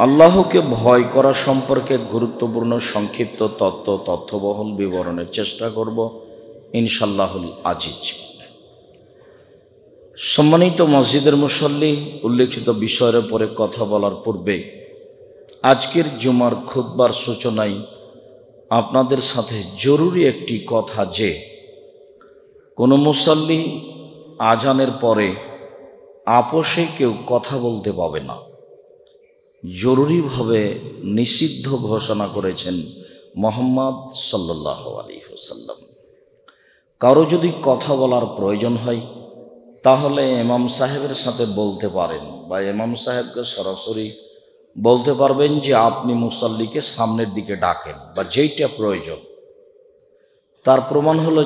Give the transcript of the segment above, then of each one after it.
আল্লাহকে ভয় করা সম্পর্কে গুরুত্বপূর্ণ সংক্ষিপ্ত তথ্যবহুল বিবরণের চেষ্টা করব ইনশাল্লাহুল আজিজ। সম্মানিত মসজিদের মুসল্লি, উল্লেখিত বিষয়ের উপরে কথা বলার পূর্বে আজকের জুমার খুতবার সূচনায় আপনাদের সাথে জরুরি একটি কথা যে কোনো মুসল্লি আজানের পরে আপোষে কেউ কথা বলতে পাবে না, জরুরিভাবে নিষিদ্ধ ঘোষণা করেছেন মুহাম্মদ সাল্লাল্লাহু আলাইহি ওয়াসাল্লাম। কারো যদি কথা বলার প্রয়োজন হয় তাহলে ইমাম সাহেবের সাথে বলতে পারেন বা ইমাম সাহেবকে সরাসরি বলতে পারবেন যে আপনি মুসল্লিকে সামনের দিকে ডাকেন বা যেইটা প্রয়োজন। তার প্রমাণ হলো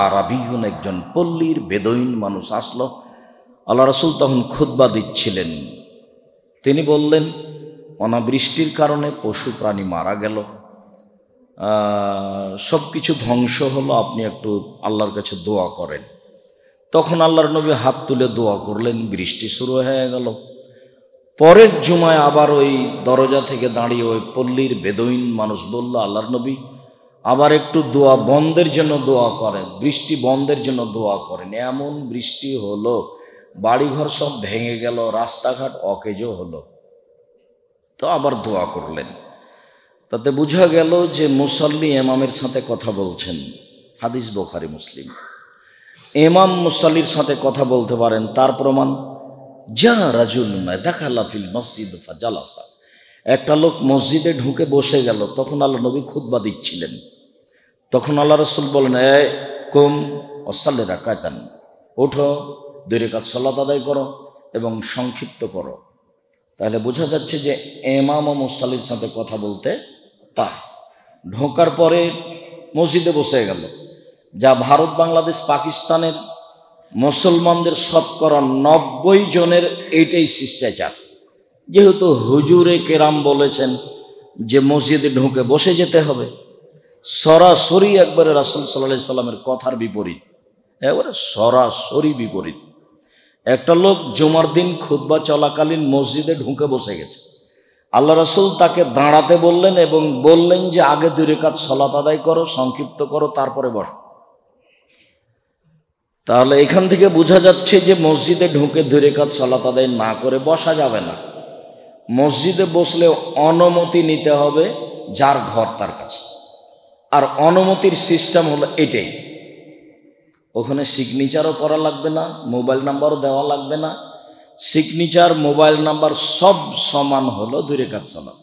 আরাবিয়ুন, একজন পল্লীর বেদুইন মানুষ আসলো। আল্লাহ রাসূল তখন খুতবা দিচ্ছিলেন। তিনি বললেন, অনাবৃষ্টির কারণে পশু প্রাণী মারা গেল, সব কিছু ধ্বংস হলো, আপনি একটু আল্লাহর কাছে দোয়া করেন। তখন আল্লাহর নবী হাত তুলে দোয়া করলেন, বৃষ্টি শুরু হয়ে গেল। পরের জুমায় আবার ওই দরজা থেকে দাঁড়িয়ে ওই পল্লীর বেদুইন মানুষ বলল, আল্লাহর নবী আবার একটু দোয়া বন্ধের জন্য দোয়া করেন, বৃষ্টি বন্ধের জন্য দোয়া করেন। এমন বৃষ্টি হলো, বাড়িঘর সব ভেঙে গেল, রাস্তাঘাট অকেজো হলো। তো আবার দোয়া করলেন। তাতে বোঝা গেল যে মুসল্লি ইমামের সাথে কথা বলছেন। হাদিস বুখারী মুসলিম। ইমাম মুসল্লির সাথে কথা বলতে পারেন। তার প্রমাণ রাজুলুন দাখালা ফিল মসজিদ ফাজালাসা, একটা লোক মসজিদে ঢুকে বসে গেল। তখন আল্লাহ নবী খুতবা দিচ্ছিলেন। তখন আল্লাহ রাসূল বলেন, কুম ওয়াসাল্লি রাকাতান, ওঠো, 2 রাকাত সালাত আদায় করো এবং সংক্ষিপ্ত করো। তাহলে বোঝা যাচ্ছে যে ইমাম ও মুসল্লির সাথে কথা বলতে পারে। ঢোকার পরে মসজিদে বসে গেল, যা ভারত, বাংলাদেশ, পাকিস্তানের মুসলমানদের শতকরা 90 জনের এইটাই শিষ্টাচার। যেহেতু হুজুরে কেরাম বলেছেন যে মসজিদে ঢুকে বসে যেতে হবে, সরাসরি একবারে রাসূল সাল্লাল্লাহু আলাইহি সাল্লামের কথার বিপরীত, একবারে সরাসরি বিপরীত। একটা লোক জুমার দিন খুতবা চলাকালীন মসজিদে ঢুকে বসে গেছে। আল্লাহ রাসূল তাকে দাঁড়াতে বললেন এবং বললেন যে আগে 2 রাকাত সালাত আদায় করো, সংক্ষিপ্ত করো, তারপরে বসো। তাহলে এখান থেকে বোঝা যাচ্ছে যে মসজিদে ঢুকে 2 রাকাত সালাত আদায় না করে বসা যাবে না। মসজিদে বসলে অনুমতি নিতে হবে যার ঘর তার কাছে। আর অনুমতির সিস্টেম হলো এটাই, ওখানে সিগনেচারও করা লাগবে না, মোবাইল নাম্বারও দেওয়া লাগবে না। সিগনেচার, মোবাইল নাম্বার সব সমান হলো 2 রাকাত সালাত।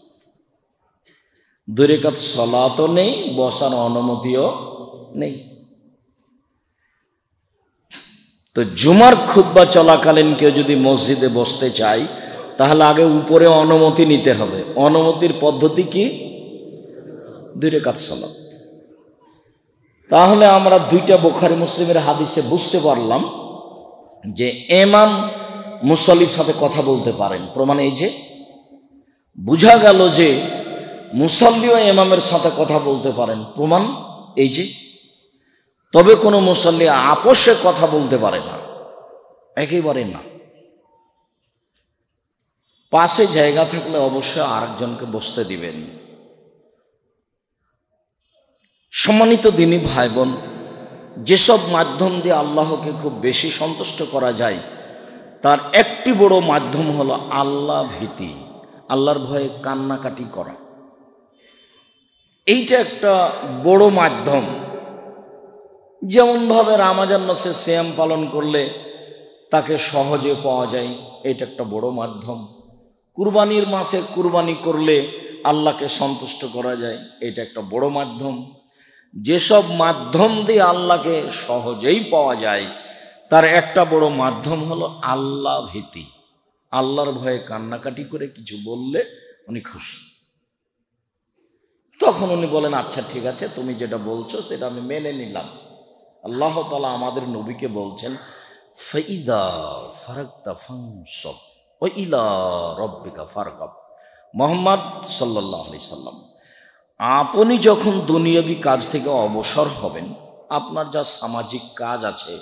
2 রাকাত সালাতও নেই, বসার অনুমতিও নেই। তো জুমার খুতবা চলাকালীন কেউ যদি মসজিদে বসতে চায় তাহলে আগে উপরে অনুমতি নিতে হবে। অনুমতির পদ্ধতি কি? 2 রাকাত সালাত। তাহলে আমরা 2টা বুখারী মুসলিমের হাদিসে বুঝতে পারলাম যে ইমাম মুসল্লির সাথে কথা বলতে পারেন। প্রমাণ এই যে বোঝা গেল যে মুসল্লিও ইমামের সাথে কথা বলতে পারেন। প্রমাণ এই যে, তবে কোনো মুসল্লি আপোষে কথা বলতে পারে না, একেবারে না। পাশে জায়গা থাকলে অবশ্যই আরেকজনকে বসতে দিবেন। সম্মানিত দিনী ভাই বোন, যেসব মাধ্যম দিয়ে আল্লাহকে খুব বেশি সন্তুষ্ট করা যায় তার একটি বড় মাধ্যম হলো আল্লাহ ভীতি, আল্লাহর ভয়ে কান্নাকাটি করা। এইটা একটা বড় মাধ্যম। যেমনভাবে রমজান মাসে সিয়াম পালন করলে তাকে সহজে পাওয়া যায়, এটা একটা বড় মাধ্যম। কুরবানির মাসে কুরবানি করলে আল্লাহকে সন্তুষ্ট করা যায়, এটা একটা বড় মাধ্যম। যেসব মাধ্যম দিয়ে আল্লাহকে সহজেই পাওয়া যায় তার একটা বড় মাধ্যম হলো আল্লাহ ভীতি। আল্লাহর ভয়ে কান্নাকাটি করে কিছু বললে উনি খুশি। তখন উনি বলেন, আচ্ছা ঠিক আছে, তুমি যেটা বলছো সেটা আমি মেনে নিলাম। আল্লাহ তাআলা আমাদের নবীকে বলছেন, ফাইদা ফারাগতা ফানসব ওয়া ইলা রাব্বিকা ফারগাব। মুহাম্মদ সাল্লাল্লাহু আলাইহি সাল্লাম, আপনি যখন দুনিয়াবি কাজ থেকে অবসর হবেন, আপনার যা সামাজিক কাজ আছে,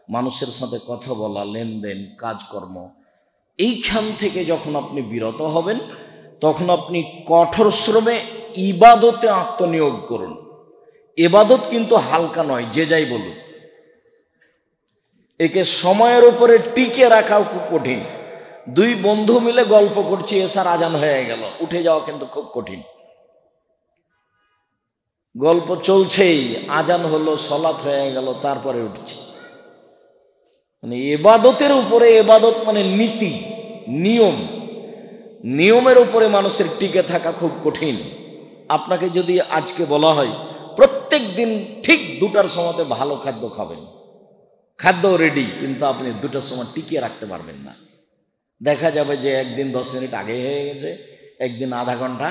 মানুষের সাথে কথা বলা, লেনদেন, কাজকর্ম, এইখান থেকে যখন আপনি বিরত হবেন তখন আপনি কঠোর শ্রমে ইবাদতে আত্মনিয়োগ করুন। ইবাদত কিন্তু হালকা নয়, যে যাই বলুন, একে সময়ের উপরে টিকে রাখাও খুব কঠিন। দুই বন্ধু মিলে গল্প করছি, এসার আজান হয়ে গেল, উঠে যাওয়া কিন্তু খুব কঠিন। গল্প চলছেই, আজান হলো, সলাত হয়ে গেল, তারপরে উঠছি। মানে ইবাদতের উপরে, ইবাদত মানে নীতি, নিয়ম, নিয়মের উপরে মানুষের টিকে থাকা খুব কঠিন। আপনাকে যদি আজকে বলা হয় প্রত্যেক দিন ঠিক 2টার সময়তে ভালো খাদ্য খাবেন, খাদ্য রেডি, কিন্তু আপনি 2টার সময় টিকিয়ে রাখতে পারবেন না। দেখা যাবে যে একদিন 10 মিনিট আগে হয়ে গেছে, একদিন আধা ঘন্টা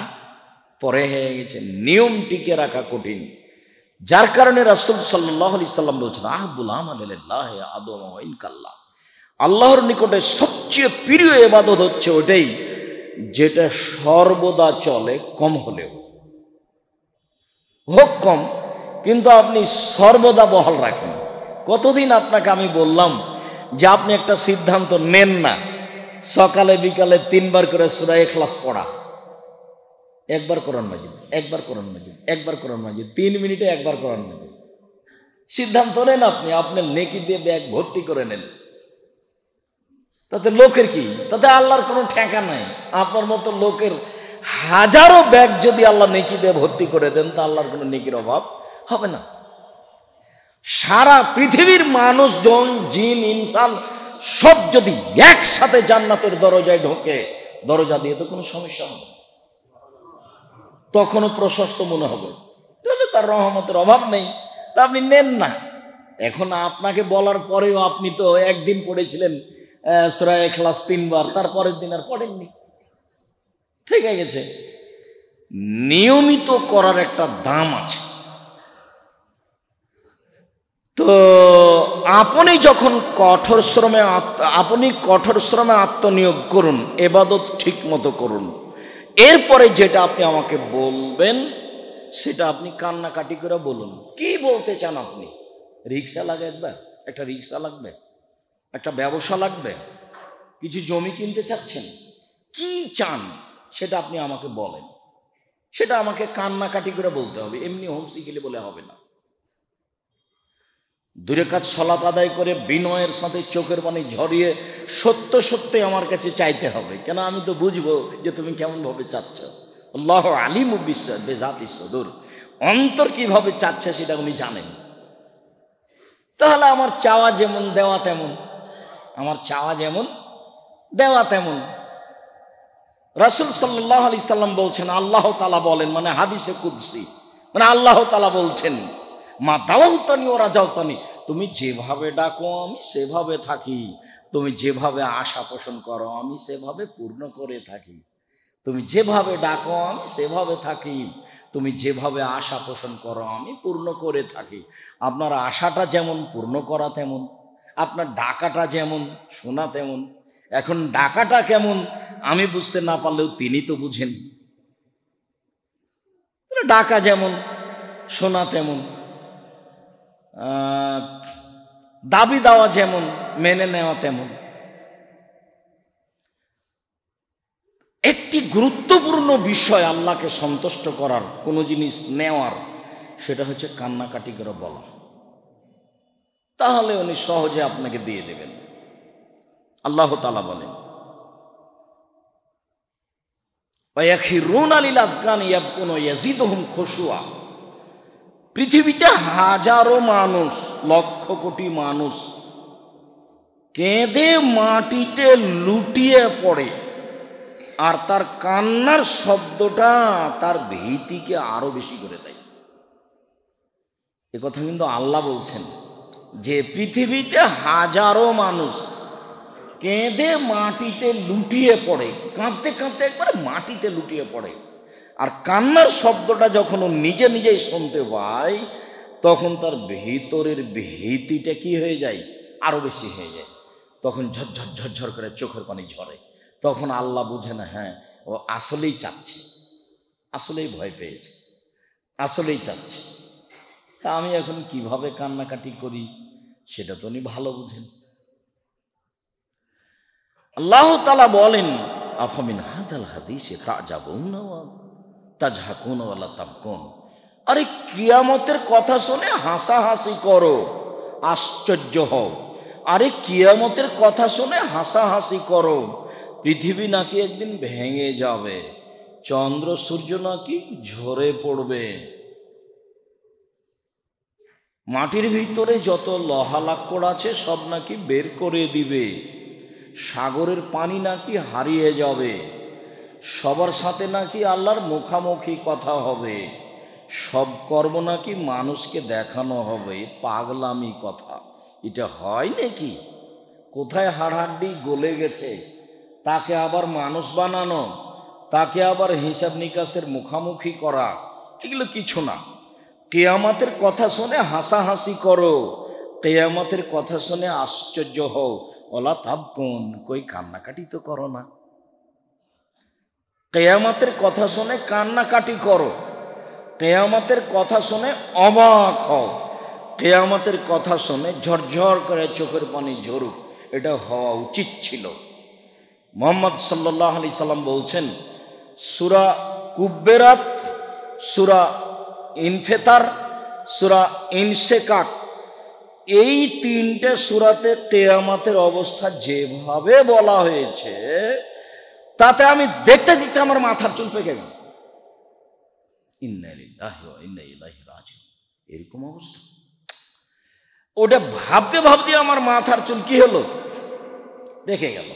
পরে হয়ে গেছে। নিয়ম টিকে রাখা কঠিন। যার কারণে রাসূল সাল্লাল্লাহু আলাইহি সাল্লাম বলছেন, আহাব্বুল আমালিল্লাহি আদম ওয়া ইন কাল্লা, আল্লাহর নিকটে সবচেয়ে প্রিয় ইবাদত হচ্ছে ওটাই যেটা সর্বদা চলে, কম হলেও হোক কম, কিন্তু আপনি সর্বদা বহাল রাখেন। কতদিন আপনাকে আমি বললাম যে আপনি একটা সিদ্ধান্ত নেন না, সকালে বিকালে 3 বার করে সূরা ইখলাস পড়া, একবার কোরআন মাজিদ, একবার কোরআন মাজিদ, একবার কোরআন মাজিদ, 3 মিনিটে একবার কোরআন মাজিদ। সিদ্ধান্ত নেন আপনি, আপনার নেকি দিয়ে ব্যাগ ভর্তি করে নেন। তাতে লোকের কি? তাতে আল্লাহর কোনো ঠেকা নাই। আপনার মতো লোকের হাজারো ব্যাগ যদি আল্লাহ নেকি দিয়ে ভর্তি করে দেন, তা আল্লাহর কোনো নেকির অভাব হবে না। সারা পৃথিবীর মানুষজন, জিন, ইনসান সব যদি একসাথে জান্নাতের দরজায় ঢোকে, দরজা দিয়ে তো কোনো সমস্যা হবে না, তখনও প্রশস্ত মনে হবে। তাহলে তার রহমতের অভাব নেই, তা আপনি নেন না। এখন আপনাকে বলার পরেও আপনি তো একদিন পড়েছিলেন সূরা ইখলাস 3 বার, তারপরের দিন আর পড়েননি, ঠিক গেছে। নিয়মিত করার একটা দাম আছে। তো আপনি যখন কঠোর শ্রমে আত্মনিয়োগ করুন, ইবাদত ঠিক মতো করুন। এরপরে যেটা আপনি আমাকে বলবেন সেটা আপনি কান্নাকাটি করে বলুন। কি বলতে চান আপনি? রিক্সা লাগে, একবার একটা রিক্সা লাগবে, একটা ব্যবসা লাগবে, কিছু জমি কিনতে চাচ্ছেন, কি চান সেটা আপনি আমাকে বলেন। সেটা আমাকে কান্নাকাটি করে বলতে হবে, এমনি হোমসি গেলে বলে হবে না। 2 রাকাত সালাত আদায় করে বিনয়ের সাথে চোখের পানি ঝরিয়ে সত্য সত্যি আমার কাছে চাইতে হবে, কেন আমি তো বুঝবো যে তুমি কেমন ভাবে চাচ্ছ। আল্লাহু আলিমু বিজাতি সুদূর, অন্তর কিভাবে চাচ্ছে সেটা উনি জানেন। তাহলে আমার চাওয়া যেমন দেওয়া তেমন, আমার চাওয়া যেমন দেওয়া তেমন। রাসূল সাল্লাল্লাহু আলাইহি সাল্লাম বলছেন, আল্লাহ তাআলা বলেন, মানে হাদিসে কুদসি, মানে আল্লাহ তাআলা বলছেন, মা দাওয়াতানি ওয়া রাজাউতানি, তুমি যেভাবে ডাকো আমি সেভাবে থাকি, তুমি যেভাবে আশা পোষণ করো আমি সেভাবে পূর্ণ করে থাকি। তুমি যেভাবে ডাকো আমি সেভাবে থাকি, তুমি যেভাবে আশা পোষণ করো আমি পূর্ণ করে থাকি। আপনার আশাটা যেমন, পূর্ণ করা তেমন, আপনার ডাকাটা যেমন, শোনা তেমন। এখন ডাকাটা কেমন আমি বুঝতে না পারলেও তিনি তো বুঝেন। ডাকা যেমন, শোনা তেমন, দাবি দেওয়া যেমন, মেনে নেওয়া তেমন। একটি গুরুত্বপূর্ণ বিষয় আল্লাহকে সন্তুষ্ট করার, কোনো জিনিস নেওয়ার, সেটা হচ্ছে কান্নাকাটি করে বলা। তাহলে উনি সহজে আপনাকে দিয়ে দেবেন। আল্লাহ তাআলা বলেন, ওয়ায়াখিরুনা লিল আযকানি ইয়াবকুনা ইয়াজিদুহুম খুশুয়া। পৃথিবীতে হাজারো মানুষ, লক্ষ কোটি মানুষ কেঁদে মাটিতে লুটিয়ে পড়ে, আর তার কান্নার শব্দটা তার ভীতিকে আরো বেশি করে দেয়। এ কথা কিন্তু আল্লাহ বলছেন যে পৃথিবীতে হাজারো মানুষ কেঁদে মাটিতে লুটিয়ে পড়ে, কাঁদতে কাঁদতে একবারে মাটিতে লুটিয়ে পড়ে, আর কান্নার শব্দটা যখন ও নিজে নিজেই শুনতে পায়, তখন তার ভিতরের ভীতিটা কি হয়ে যায়? আরো বেশি হয়ে যায়। তখন ঝরঝর ঝরঝর করে চোখের পানি ঝরে। তখন আল্লাহ বুঝে না, হ্যাঁ ও আসলেই চাচ্ছে, আসলেই ভয় পেয়েছে, আসলেই চাচ্ছে। তা আমি এখন কিভাবে কান্নাকাটি করি সেটা তো উনি ভালো বুঝেন। আল্লাহ তাআলা বলেন, আফামিন হাদাল হাদিসে তাজাবুন ওয়া তাজহাকুন ওয়ালা তাবকুন। আরে কিয়ামতের কথা শুনে হাসাহাসি করো, আশ্চর্য হও। আরে কিয়ামতের কথা শুনে হাসাহাসি করো, পৃথিবী নাকি একদিন ভেঙে যাবে, চন্দ্র সূর্য নাকি ঝরে পড়বে, মাটির ভিতরে যত লোহা লাক্কড় আছে সব নাকি বের করে দিবে, সাগরের পানি নাকি হারিয়ে যাবে, সবার সাথে নাকি আল্লাহর মুখামুখি কথা হবে, সব কর্ম নাকি মানুষকে দেখানো হবে। পাগলামি কথা, এটা হয় নাকি? কোথায় হাড়হাড্ডি গলে গেছে তাকে আবার মানুষ বানানো, তাকে আবার হিসাব নিকাশের মুখামুখি করা, এগুলো কিছু না। কিয়ামতের কথা শুনে হাসাহাসি করো, কিয়ামতের কথা শুনে আশ্চর্য হও, ওলা তাবকুন, কই কান্নাকাটি তো করো না। কিয়ামতের কথা শুনে কান্নাকাটি করো, কিয়ামতের কথা শুনে অবাক হও, কিয়ামতের কথা শুনে ঝরঝর করে চোখের পানি ঝরুক, এটা হওয়া উচিত ছিল। মুহাম্মদ সাল্লাল্লাহু আলাইহি সাল্লাম বলছেন, সূরা কুব্বেরাত, সূরা ইনফিতার, সূরা ইনশিকাক, এই তিনটে সূরাতে কিয়ামতের অবস্থা যেভাবে বলা হয়েছে তাতে আমি দেখতে দেখতে আমার মাথার চুল পেকে গেল। ইন্না লিল্লাহি ওয়া ইন্না ইলাইহি রাজিউন, এরকম অবস্থা। ওটা ভাবতে ভাবতে আমার মাথার চুল কি হলো, পেকে গেল।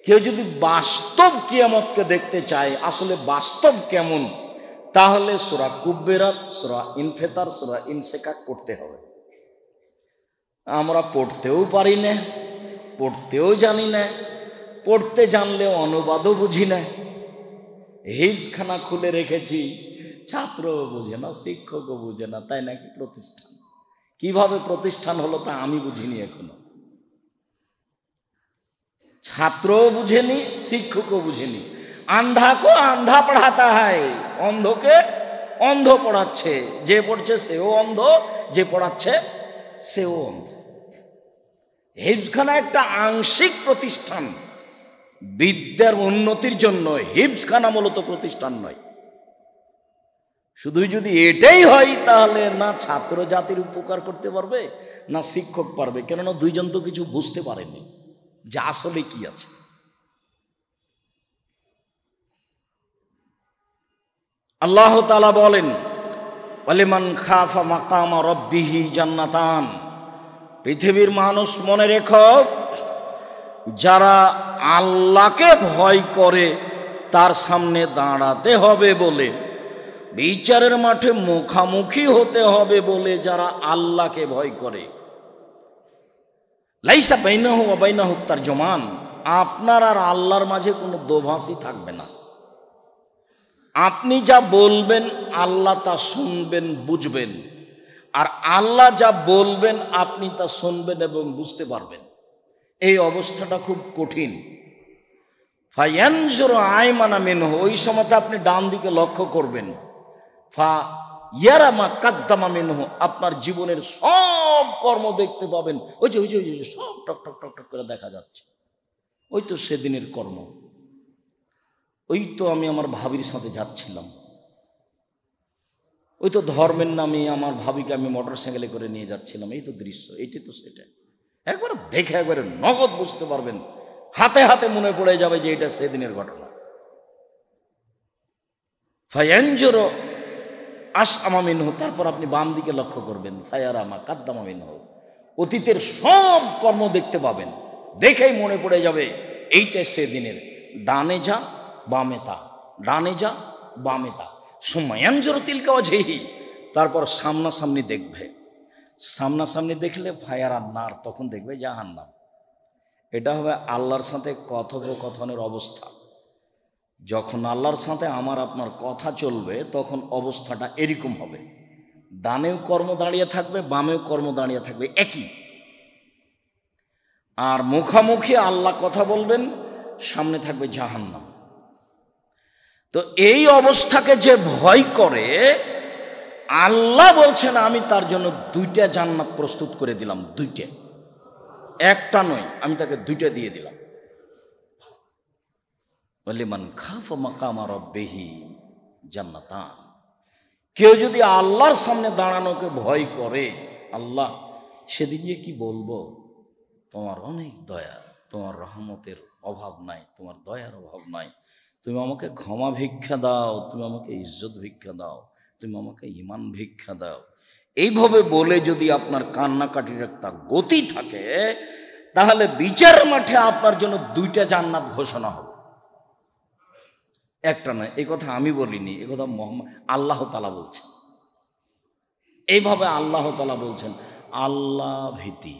কেউ যদি বাস্তব কিয়ামতকে দেখতে চায়, আসলে বাস্তব কেমন, তাহলে সূরা কুব্বেরাত, সূরা ইনফিতার, সূরা ইনশিকাক পড়তে হবে। আমরা পড়তেও পারি না, পড়তেও জানি না, পড়তে জানলেও অনুবাদও বুঝি না। হিফজখানা খুলে রেখেছি, ছাত্রও বুঝে না, শিক্ষকও বুঝে না, তাই নাকি প্রতিষ্ঠান। কিভাবে প্রতিষ্ঠান হলো তা আমি বুঝিনি এখনো। ছাত্রও বুঝেনি, শিক্ষকও বুঝেনি। আন্ধা কো আন্ধা পড়াতা হয়, অন্ধকে অন্ধ পড়াচ্ছে, যে পড়ছে সেও অন্ধ, যে পড়াচ্ছে সেও অন্ধ। হিফজখানা একটা আংশিক প্রতিষ্ঠান, বিদ্যার উন্নতির জন্য হিফজখানা মূলত প্রতিষ্ঠান নয়। শুধু যদি এটাই হয় তাহলে না ছাত্র জাতির উপকার করতে পারবে, না শিক্ষক পারবে, কেননা দুইজন তো কিছু বুঝতে পারেনি যে আসলে কি আছে। আল্লাহ তাআলা বলেন, ওয়ালিমান খাফা মাকাম রাব্বিহি জান্নাতান, পৃথিবীর মানুষ মনে রেখো, যারা আল্লাহকে ভয় করে তার সামনে দাঁড়াতে হবে বলে, বিচারের মাঠে মুখামুখি হতে হবে বলে যারা আল্লাহকে ভয় করে, লাইসা বাইনাহু ওয়া বাইনাহু তারজুমান, আপনার আর আল্লাহর মাঝে কোনো দোভাষী থাকবে না। আপনি যা বলবেন আল্লাহ তা শুনবেন, বুঝবেন, আর আল্লাহ যা বলবেন আপনি তা শুনবেন এবং বুঝতে পারবেন। এই অবস্থাটা খুব কঠিন। ফায়ানজুরু আয়মানা মিনহু, ওই সময়তে আপনি ডান দিকে লক্ষ্য করবেন। ফা ইয়ারা মা কাদ্দামা মিনহু, আপনার জীবনের সব কর্ম দেখতে পাবেন। ওই যে ওই যে ওই যে সব টক টক টক টক করে দেখা যাচ্ছে, ওই তো সেদিনের কর্ম। ওই তো আমি আমার ভাবির সাথে যাচ্ছিলাম, ওই তো ধর্মের নামে আমার ভাবিকে আমি মোটর সাইকেলে করে নিয়ে যাচ্ছিলাম, এই তো দৃশ্য, এইটি তো সেটা। একবার দেখে একবারে নগদ বুঝতে পারবেন, হাতে হাতে মনে পড়ে যাবে যে এটা সেদিনের ঘটনা। ফায়ানজুরু আসআমা মিনহু, তারপর আপনি বাম দিকে লক্ষ্য করবেন। ফায়ারা মা কাদ্দামা মিনহু, অতীতের সব কর্ম দেখতে পাবেন, দেখেই মনে পড়ে যাবে এইটা সেদিনের। ডানে যা বামে তা, ডানে যা বামে তা। সুমায়ানজুরু তিলকা ওয়াজহিহি, তারপর সামনাসামনি দেখবে। সামনাসামনি দেখলে ফায়ারান নার, তখন দেখবে জাহান্নাম। এটা হবে আল্লাহর সাথে কথোপকথনের অবস্থা। যখন আল্লাহর সাথে আমার আপনার কথা চলবে তখন অবস্থাটা এরকম হবে, ডানেও কর্ম দাঁড়িয়ে থাকবে, বামেও কর্ম দাঁড়িয়ে থাকবে, একই। আর মুখামুখি আল্লাহ কথা বলবেন, সামনে থাকবে জাহান্নাম। তো এই অবস্থাকে যে ভয় করে, আল্লাহ বলছেন আমি তার জন্য 2টা জান্নাত প্রস্তুত করে দিলাম। 2টা, একটা নয়, আমি তাকে 2টা দিয়ে দিলাম। লিমান খাফা মাকামা রাব্বিহি জান্নাতান। কেউ যদি আল্লাহর সামনে দাঁড়ানোকে ভয় করে, আল্লাহ সেদিন যে কি বলবো, তোমার অনেক দয়া, তোমার রহমতের অভাব নাই, তোমার দয়ার অভাব নাই, তুমি আমাকে ক্ষমা ভিক্ষা দাও, তুমি আমাকে ইজ্জত ভিক্ষা দাও, তুমি আমাকে ঈমান ভিক্ষা দাও, এইভাবে বলে যদি আপনার কান্নাকাটির একটা গতি থাকে, তাহলে বিচার মাঠে আপনার জন্য 2টা জান্নাত ঘোষণা হবে, একটা নয়। এই কথা আমি বলিনি, এ কথা আল্লাহ তাআলা বলছেন। এইভাবে আল্লাহ তাআলা বলছেন, আল্লাহ ভীতি